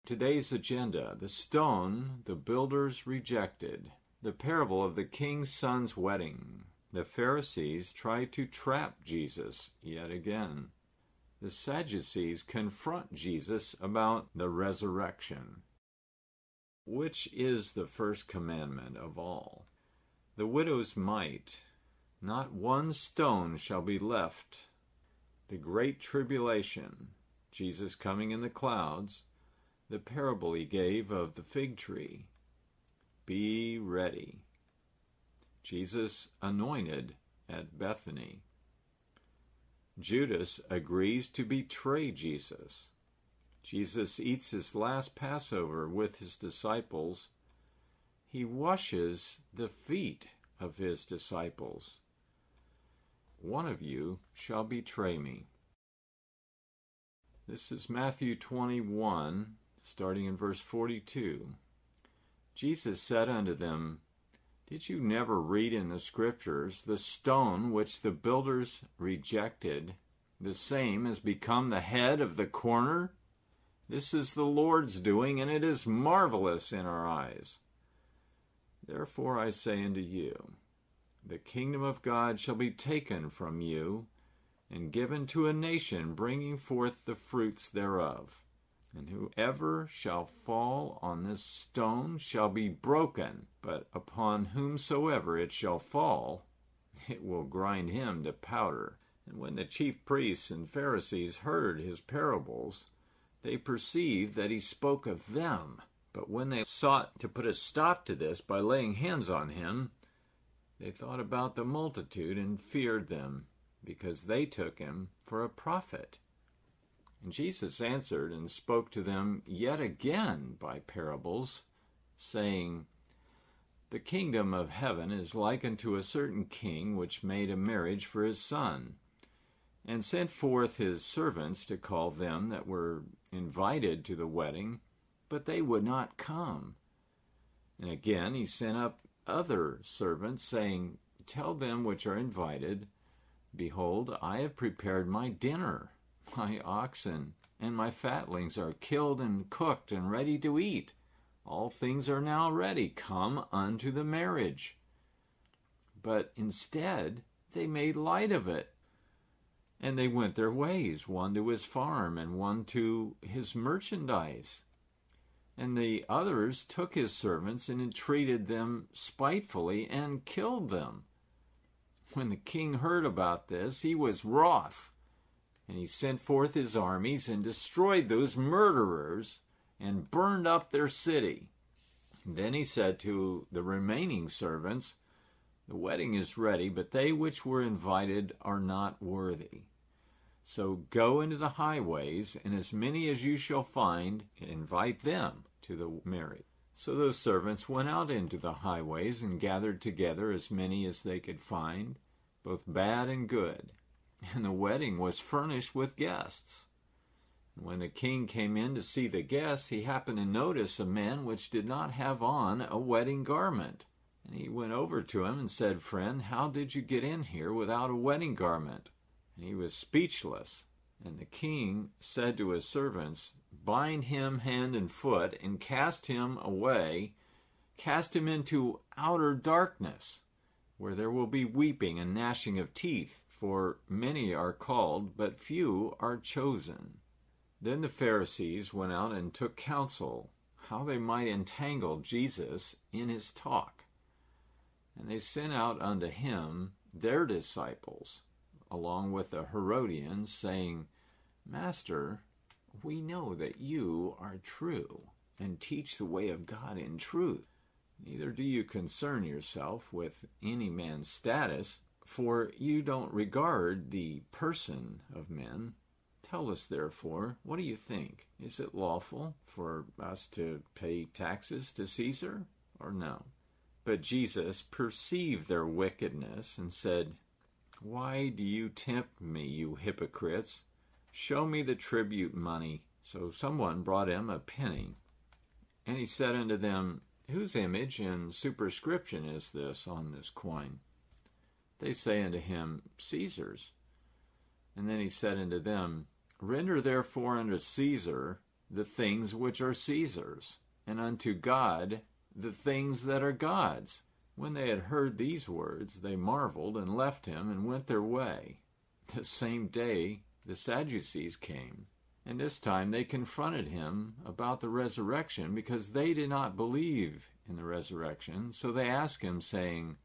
Today's agenda: the stone the builders rejected, the parable of the king's son's wedding. The Pharisees try to trap Jesus yet again. The Sadducees confront Jesus about the resurrection. Which is the first commandment of all? The widow's mite: not one stone shall be left. The Great Tribulation: Jesus coming in the clouds. The parable he gave of the fig tree. Be ready. Jesus anointed at Bethany. Judas agrees to betray Jesus. Jesus eats his last Passover with his disciples. He washes the feet of his disciples. One of you shall betray me. This is Matthew 21, starting in verse 42. Jesus said unto them, Did you never read in the Scriptures, the stone which the builders rejected, the same has become the head of the corner? This is the Lord's doing, and it is marvelous in our eyes. Therefore I say unto you, the kingdom of God shall be taken from you, and given to a nation bringing forth the fruits thereof. And whoever shall fall on this stone shall be broken, but upon whomsoever it shall fall, it will grind him to powder. And when the chief priests and Pharisees heard his parables, they perceived that he spoke of them. But when they sought to put a stop to this by laying hands on him, they thought about the multitude and feared them, because they took him for a prophet. And Jesus answered and spoke to them yet again by parables, saying, The kingdom of heaven is like unto a certain king which made a marriage for his son, and sent forth his servants to call them that were invited to the wedding, but they would not come. And again he sent up other servants, saying, Tell them which are invited, Behold, I have prepared my dinner. My oxen and my fatlings are killed and cooked and ready to eat. All things are now ready. Come unto the marriage. But instead, they made light of it. And they went their ways, one to his farm and one to his merchandise. And the others took his servants and entreated them spitefully and killed them. When the king heard about this, he was wroth. And he sent forth his armies and destroyed those murderers and burned up their city. And then he said to the remaining servants, The wedding is ready, but they which were invited are not worthy. So go into the highways, and as many as you shall find, invite them to the marriage. So those servants went out into the highways and gathered together as many as they could find, both bad and good. And the wedding was furnished with guests. And when the king came in to see the guests, he happened to notice a man which did not have on a wedding garment. And he went over to him and said, Friend, how did you get in here without a wedding garment? And he was speechless. And the king said to his servants, Bind him hand and foot, and cast him away, cast him into outer darkness, where there will be weeping and gnashing of teeth. For many are called, but few are chosen. Then the Pharisees went out and took counsel, how they might entangle Jesus in his talk. And they sent out unto him their disciples, along with the Herodians, saying, Master, we know that you are true, and teach the way of God in truth. Neither do you concern yourself with any man's status, for you don't regard the person of men. Tell us, therefore, what do you think? Is it lawful for us to pay taxes to Caesar, or no? But Jesus perceived their wickedness and said, Why do you tempt me, you hypocrites? Show me the tribute money. So someone brought him a penny. And he said unto them, Whose image and superscription is this on this coin? They say unto him, Caesar's. And then he said unto them, Render therefore unto Caesar the things which are Caesar's, and unto God the things that are God's. When they had heard these words, they marveled, and left him, and went their way. The same day the Sadducees came, and this time they confronted him about the resurrection, because they did not believe in the resurrection. So they asked him, saying,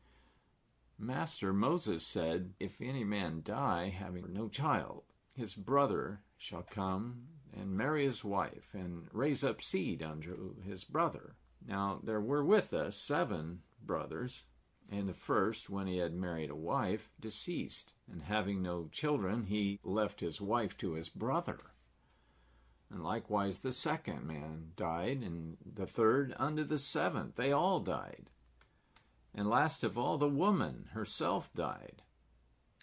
Master, Moses said, if any man die having no child, his brother shall come and marry his wife, and raise up seed unto his brother. Now there were with us 7 brothers, and the first, when he had married a wife, deceased, and having no children, he left his wife to his brother. And likewise the second man died, and the third unto the 7th. They all died. And last of all, the woman herself died.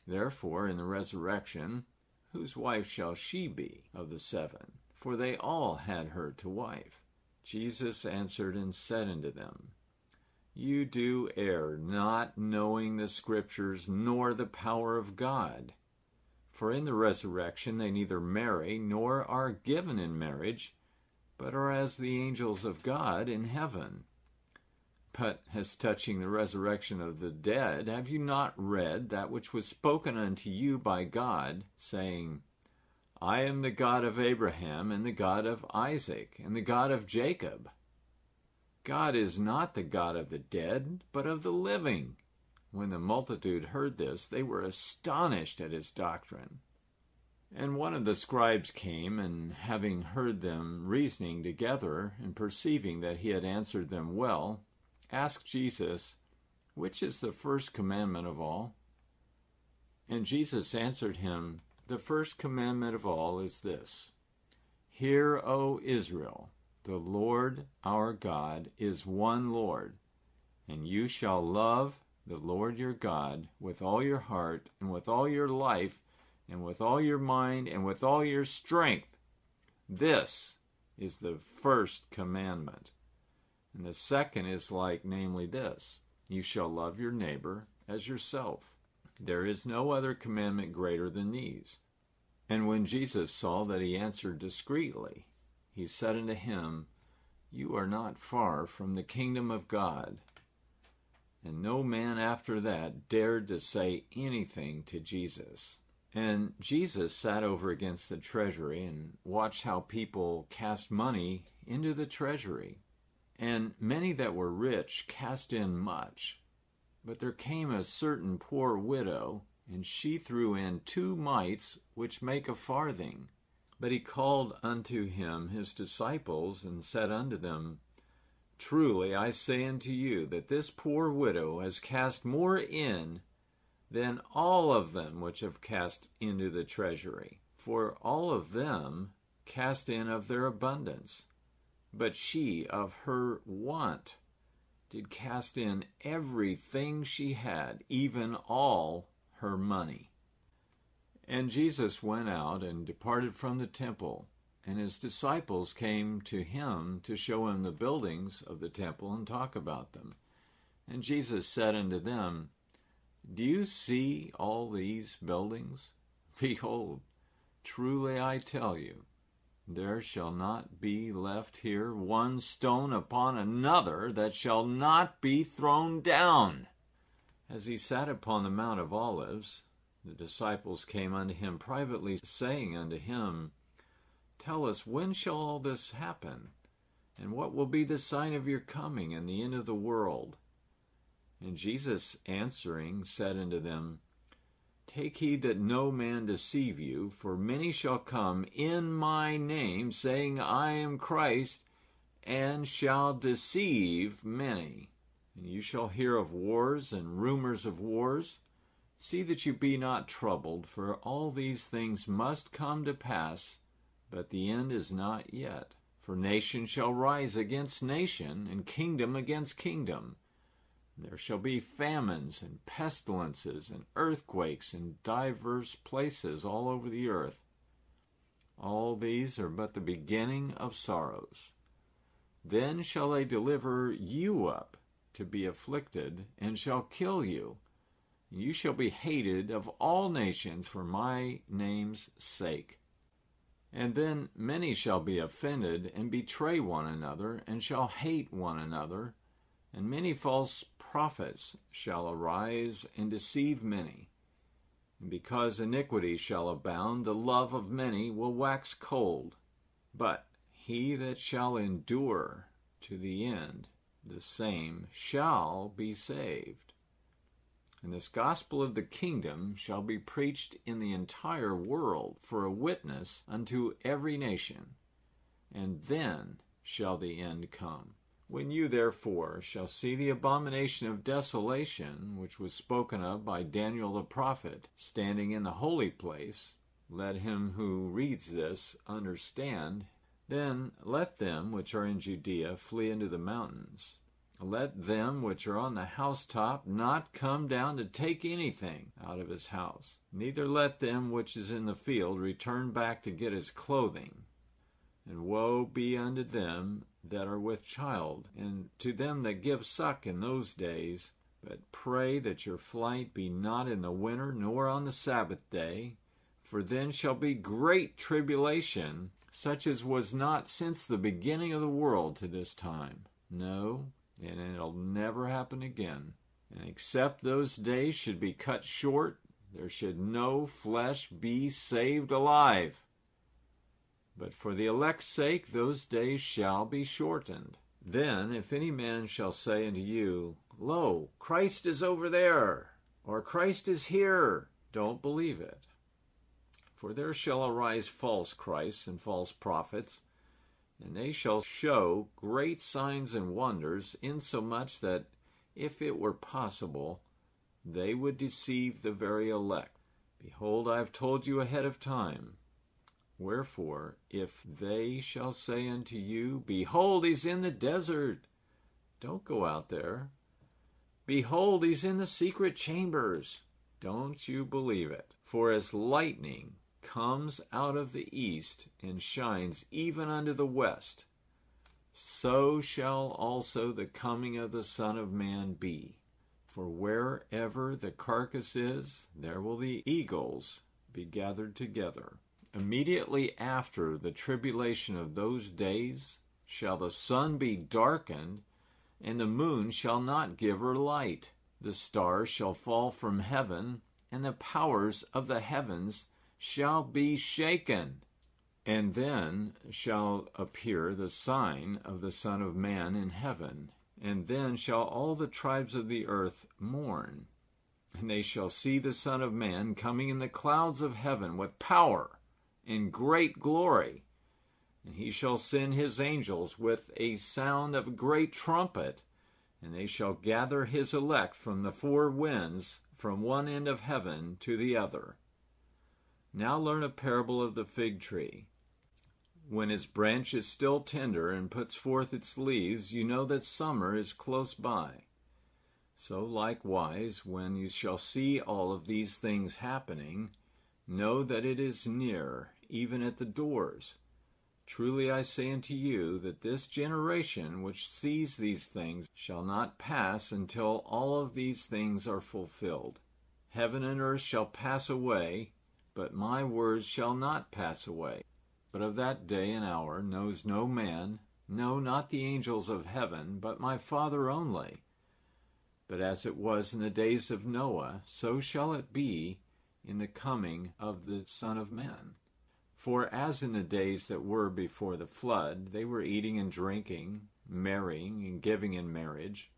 Therefore, in the resurrection, whose wife shall she be of the 7? For they all had her to wife. Jesus answered and said unto them, You do err, not knowing the Scriptures, nor the power of God. For in the resurrection they neither marry, nor are given in marriage, but are as the angels of God in heaven. But as touching the resurrection of the dead, have you not read that which was spoken unto you by God, saying, I am the God of Abraham, and the God of Isaac, and the God of Jacob? God is not the God of the dead, but of the living. When the multitude heard this, they were astonished at his doctrine. And one of the scribes came, and having heard them reasoning together, and perceiving that he had answered them well, asked Jesus, Which is the first commandment of all? And Jesus answered him, The first commandment of all is this, Hear, O Israel, the Lord our God is one Lord, and you shall love the Lord your God with all your heart, and with all your life, and with all your mind, and with all your strength. This is the first commandment. And the second is like, namely this, You shall love your neighbor as yourself. There is no other commandment greater than these. And when Jesus saw that he answered discreetly, he said unto him, You are not far from the kingdom of God. And no man after that dared to say anything to Jesus. And Jesus sat over against the treasury and watched how people cast money into the treasury. And many that were rich cast in much. But there came a certain poor widow, and she threw in 2 mites, which make a farthing. But he called unto him his disciples, and said unto them, Truly I say unto you, that this poor widow has cast more in than all of them which have cast into the treasury. For all of them cast in of their abundance, but she of her want did cast in everything she had, even all her money. And Jesus went out and departed from the temple, and his disciples came to him to show him the buildings of the temple and talk about them. And Jesus said unto them, Do you see all these buildings? Behold, truly I tell you, there shall not be left here one stone upon another that shall not be thrown down. As he sat upon the Mount of Olives, the disciples came unto him privately, saying unto him, Tell us, when shall all this happen? And what will be the sign of your coming and the end of the world? And Jesus answering said unto them, Take heed that no man deceive you, for many shall come in my name, saying, I am Christ, and shall deceive many. And you shall hear of wars and rumors of wars. See that you be not troubled, for all these things must come to pass, but the end is not yet. For nation shall rise against nation, and kingdom against kingdom. There shall be famines and pestilences and earthquakes in divers places all over the earth. All these are but the beginning of sorrows. Then shall they deliver you up to be afflicted, and shall kill you. You shall be hated of all nations for my name's sake. And then many shall be offended, and betray one another, and shall hate one another. And many false prophets shall arise, and deceive many. And because iniquity shall abound, the love of many will wax cold. But he that shall endure to the end, the same shall be saved. And this gospel of the kingdom shall be preached in the entire world for a witness unto every nation, and then shall the end come. When you therefore shall see the abomination of desolation, which was spoken of by Daniel the prophet, standing in the holy place, let him who reads this understand. Then let them which are in Judea flee into the mountains. Let them which are on the housetop not come down to take anything out of his house. Neither let them which is in the field return back to get his clothing. And woe be unto them that are with child, and to them that give suck in those days. But pray that your flight be not in the winter, nor on the Sabbath day, for then shall be great tribulation, such as was not since the beginning of the world to this time. No, and it'll never happen again. And except those days should be cut short, there should no flesh be saved alive. But for the elect's sake those days shall be shortened. Then if any man shall say unto you, Lo, Christ is over there, or Christ is here, don't believe it. For there shall arise false Christs and false prophets, and they shall show great signs and wonders, insomuch that, if it were possible, they would deceive the very elect. Behold, I have told you ahead of time. Wherefore, if they shall say unto you, Behold, he's in the desert, don't go out there. Behold, he's in the secret chambers, don't you believe it. For as lightning comes out of the east and shines even unto the west, so shall also the coming of the Son of Man be. For wherever the carcass is, there will the eagles be gathered together. Immediately after the tribulation of those days shall the sun be darkened, and the moon shall not give her light. The stars shall fall from heaven, and the powers of the heavens shall be shaken. And then shall appear the sign of the Son of Man in heaven. And then shall all the tribes of the earth mourn. And they shall see the Son of Man coming in the clouds of heaven with power and great glory. And he shall send his angels with a sound of a great trumpet, and they shall gather his elect from the four winds, from one end of heaven to the other. Now learn a parable of the fig tree. When its branch is still tender and puts forth its leaves, you know that summer is close by. So likewise, when you shall see all of these things happening, know that it is near, even at the doors. Truly I say unto you, that this generation which sees these things shall not pass until all of these things are fulfilled. Heaven and earth shall pass away, but my words shall not pass away. But of that day and hour knows no man, no, not the angels of heaven, but my Father only. But as it was in the days of Noah, so shall it be in the coming of the Son of Man. For as in the days that were before the flood, they were eating and drinking, marrying and giving in marriage,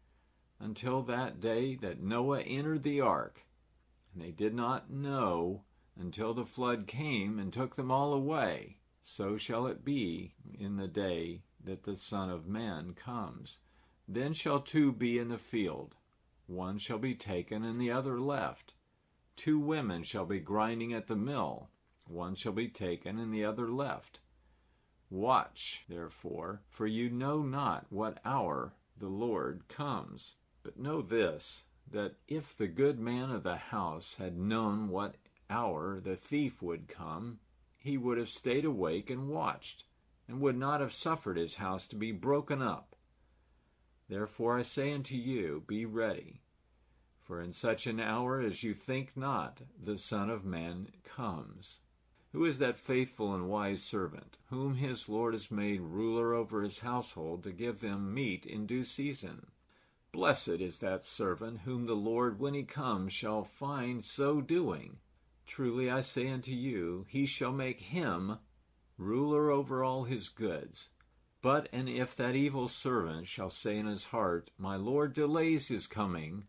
until that day that Noah entered the ark. And they did not know until the flood came and took them all away. So shall it be in the day that the Son of Man comes. Then shall two be in the field. One shall be taken and the other left. Two women shall be grinding at the mill. One shall be taken and the other left. Watch, therefore, for you know not what hour the Lord comes. But know this, that if the good man of the house had known what hour the thief would come, he would have stayed awake and watched, and would not have suffered his house to be broken up. Therefore I say unto you, be ready, for in such an hour as you think not, the Son of Man comes. Who is that faithful and wise servant, whom his Lord has made ruler over his household to give them meat in due season? Blessed is that servant whom the Lord, when he comes, shall find so doing. Truly I say unto you, he shall make him ruler over all his goods. But and if that evil servant shall say in his heart, My Lord delays his coming,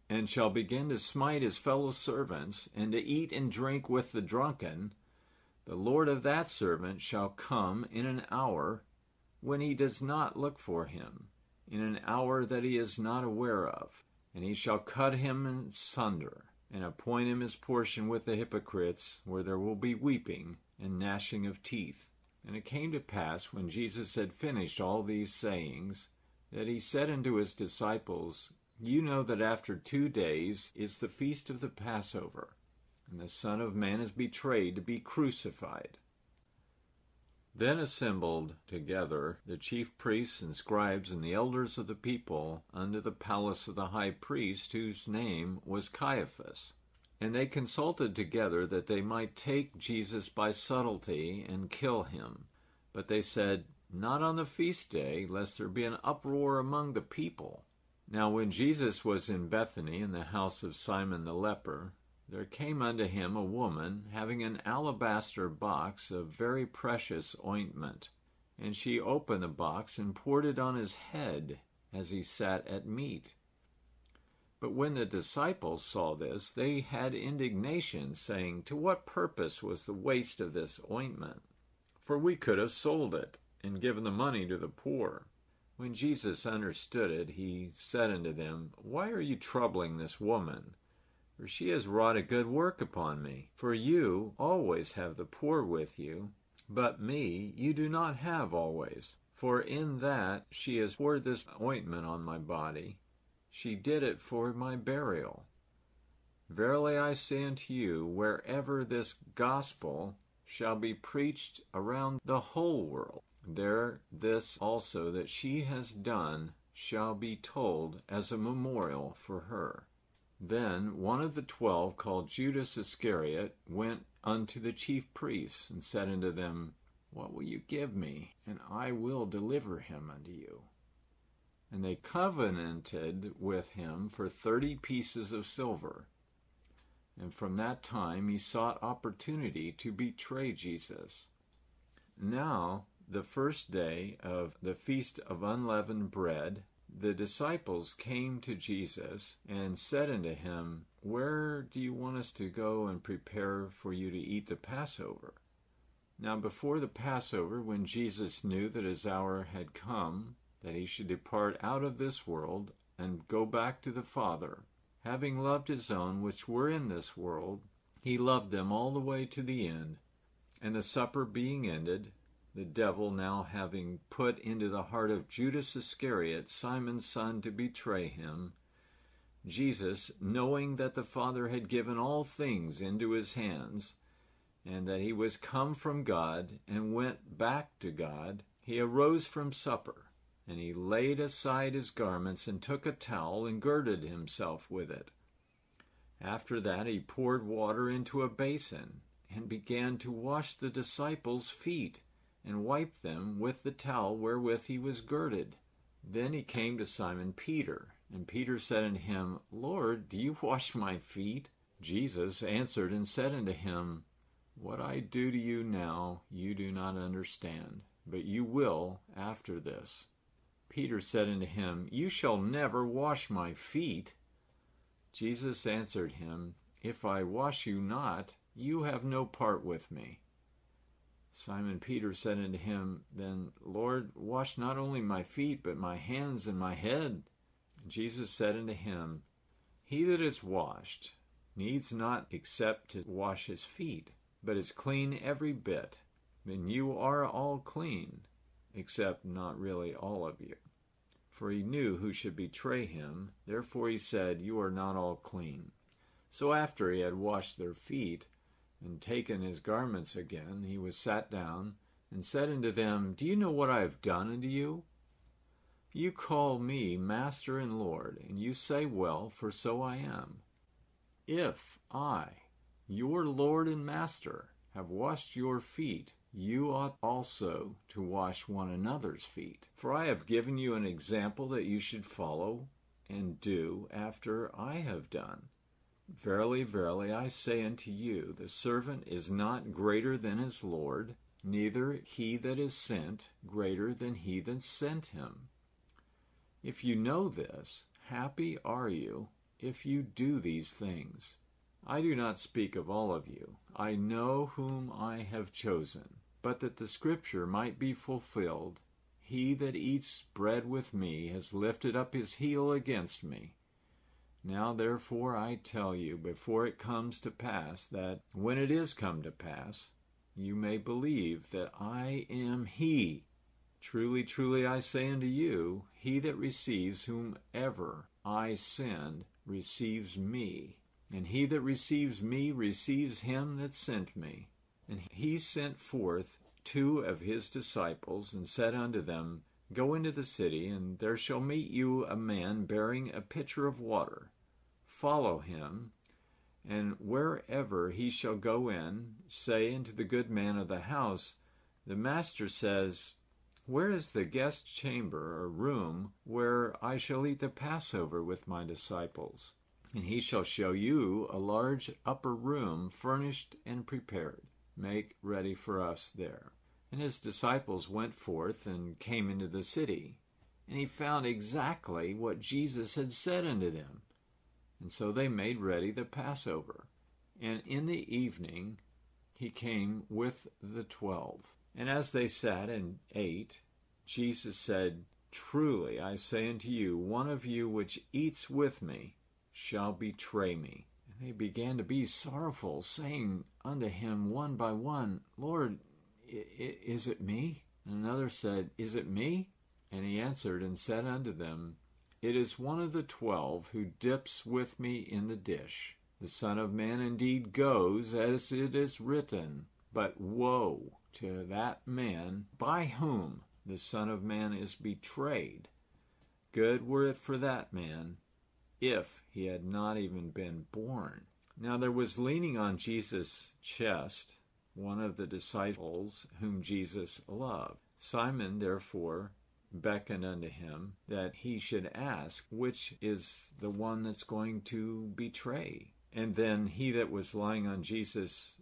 and shall begin to smite his fellow servants, and to eat and drink with the drunken, the Lord of that servant shall come in an hour when he does not look for him, in an hour that he is not aware of, and he shall cut him in sunder, and appoint him his portion with the hypocrites, where there will be weeping and gnashing of teeth. And it came to pass, when Jesus had finished all these sayings, that he said unto his disciples, You know that after 2 days is the feast of the Passover, and the Son of Man is betrayed to be crucified. Then assembled together the chief priests and scribes and the elders of the people unto the palace of the high priest, whose name was Caiaphas. And they consulted together that they might take Jesus by subtlety and kill him. But they said, Not on the feast day, lest there be an uproar among the people. Now when Jesus was in Bethany, in the house of Simon the leper, there came unto him a woman having an alabaster box of very precious ointment. And she opened the box and poured it on his head as he sat at meat. But when the disciples saw this, they had indignation, saying, To what purpose was the waste of this ointment? For we could have sold it, and given the money to the poor. When Jesus understood it, he said unto them, Why are you troubling this woman? For she has wrought a good work upon me. For you always have the poor with you, but me you do not have always. For in that she has poured this ointment on my body, she did it for my burial. Verily I say unto you, wherever this gospel shall be preached around the whole world, there this also that she has done shall be told as a memorial for her. Then one of the 12, called Judas Iscariot, went unto the chief priests, and said unto them, What will you give me, and I will deliver him unto you? And they covenanted with him for 30 pieces of silver. And from that time he sought opportunity to betray Jesus. Now, the first day of the feast of unleavened bread, the disciples came to Jesus and said unto him, Where do you want us to go and prepare for you to eat the Passover? Now before the Passover, when Jesus knew that his hour had come, that he should depart out of this world and go back to the Father, having loved his own which were in this world, he loved them all the way to the end. And the supper being ended, the devil now having put into the heart of Judas Iscariot, Simon's son, to betray him, Jesus, knowing that the Father had given all things into his hands, and that he was come from God and went back to God, he arose from supper, and he laid aside his garments and took a towel and girded himself with it. After that he poured water into a basin and began to wash the disciples' feet and wiped them with the towel wherewith he was girded. Then he came to Simon Peter, and Peter said unto him, Lord, do you wash my feet? Jesus answered and said unto him, What I do to you now you do not understand, but you will after this. Peter said unto him, You shall never wash my feet. Jesus answered him, If I wash you not, you have no part with me. Simon Peter said unto him, Then, Lord, wash not only my feet, but my hands and my head. And Jesus said unto him, He that is washed needs not except to wash his feet, but is clean every bit. Then you are all clean, except not really all of you. For he knew who should betray him, therefore he said, You are not all clean. So after he had washed their feet, and taken his garments again, he was sat down, and said unto them, Do you know what I have done unto you? You call me Master and Lord, and you say well, for so I am. If I, your Lord and Master, have washed your feet, you ought also to wash one another's feet. For I have given you an example that you should follow and do after I have done. Verily, verily, I say unto you, the servant is not greater than his Lord, neither he that is sent greater than he that sent him. If you know this, happy are you if you do these things. I do not speak of all of you. I know whom I have chosen, but that the scripture might be fulfilled, he that eats bread with me has lifted up his heel against me. Now therefore I tell you, before it comes to pass, that when it is come to pass, you may believe that I am he. Truly, truly, I say unto you, he that receives whomever I send receives me, and he that receives me receives him that sent me. And he sent forth 2 of his disciples, and said unto them, Go into the city, and there shall meet you a man bearing a pitcher of water. Follow him, and wherever he shall go in, say unto the good man of the house, The master says, Where is the guest chamber or room where I shall eat the Passover with my disciples? And he shall show you a large upper room furnished and prepared. Make ready for us there. And his disciples went forth and came into the city. And he found exactly what Jesus had said unto them. And so they made ready the Passover. And in the evening he came with the 12. And as they sat and ate, Jesus said, Truly I say unto you, one of you which eats with me shall betray me. And they began to be sorrowful, saying unto him one by one, Lord, is it me? And another said, Is it me? And he answered and said unto them, It is one of the 12 who dips with me in the dish. The Son of Man indeed goes as it is written, but woe to that man by whom the Son of Man is betrayed. Good were it for that man if he had not even been born. Now there was leaning on Jesus' chest one of the disciples whom Jesus loved. Simon therefore beckoned unto him that he should ask which is the one that's going to betray. And then he that was lying on Jesus'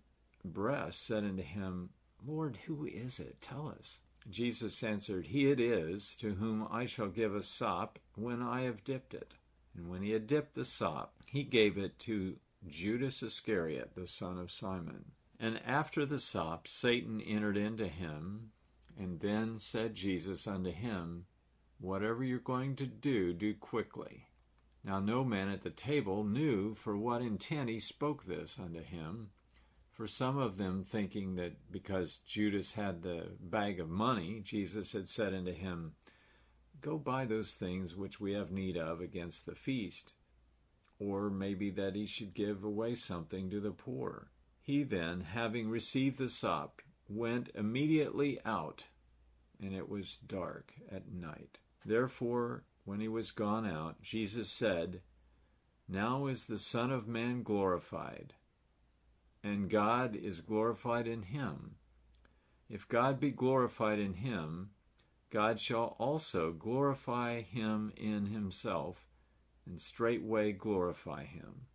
breast said unto him, Lord, who is it? Tell us. Jesus answered, He it is to whom I shall give a sop when I have dipped it. And when he had dipped the sop, he gave it to Judas Iscariot, the son of Simon. And after the sop, Satan entered into him. And then said Jesus unto him, Whatever you're going to do, do quickly. Now no man at the table knew for what intent he spoke this unto him. For some of them thinking that because Judas had the bag of money, Jesus had said unto him, Go buy those things which we have need of against the feast. Or maybe that he should give away something to the poor. He then, having received the sop, went immediately out, and it was dark at night. Therefore, when he was gone out, Jesus said, Now is the Son of Man glorified, and God is glorified in him. If God be glorified in him, God shall also glorify him in himself, and straightway glorify him.